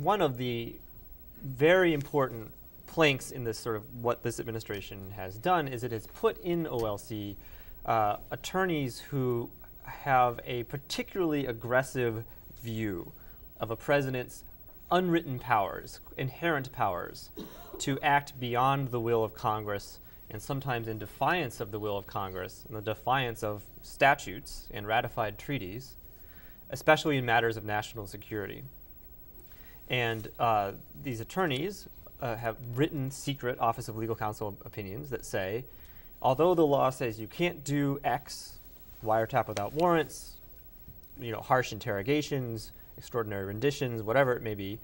one of the very important planks in this sort of what this administration has done is it has put in OLC attorneys who have a particularly aggressive view of a president's unwritten powers, inherent powers, to act beyond the will of Congress and sometimes in defiance of the will of Congress and the defiance of statutes and ratified treaties, especially in matters of national security. And these attorneys have written secret Office of Legal Counsel opinions that say, although the law says you can't do X, wiretap without warrants, harsh interrogations, extraordinary renditions, whatever it may be,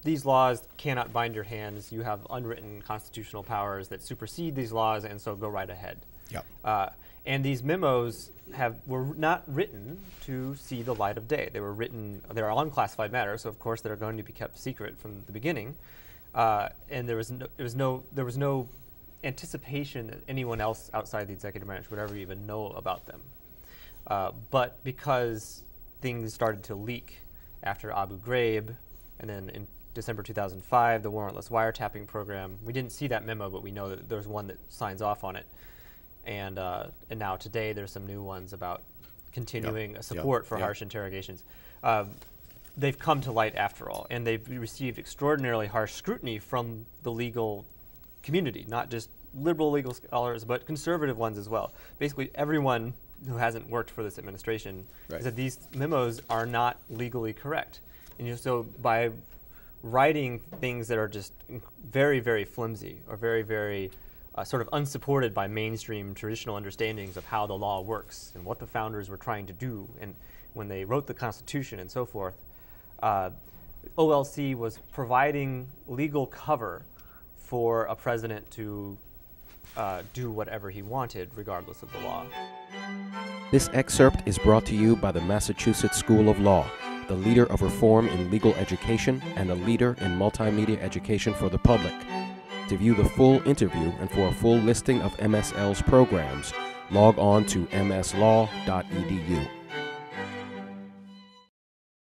these laws cannot bind your hands. You have unwritten constitutional powers that supersede these laws, and so go right ahead. Yep. And these memos were not written to see the light of day. They were written, they're unclassified matters, so of course they're going to be kept secret from the beginning. And there was no anticipation that anyone else outside the executive branch would ever even know about them. But because things started to leak after Abu Ghraib, and then in December 2005, the warrantless wiretapping program, we didn't see that memo, but we know that there's one that signs off on it. And now today there's some new ones about continuing support for harsh interrogations. They've come to light after all, and they've received extraordinarily harsh scrutiny from the legal community, not just liberal legal scholars, but conservative ones as well. Basically, everyone who hasn't worked for this administration said these memos are not legally correct. And so by writing things that are just very, very flimsy or very, very sort of unsupported by mainstream traditional understandings of how the law works and what the founders were trying to do and when they wrote the Constitution and so forth, OLC was providing legal cover for a president to do whatever he wanted, regardless of the law. This excerpt is brought to you by the Massachusetts School of Law, the leader of reform in legal education and a leader in multimedia education for the public. To view the full interview and for a full listing of MSL's programs, log on to mslaw.edu.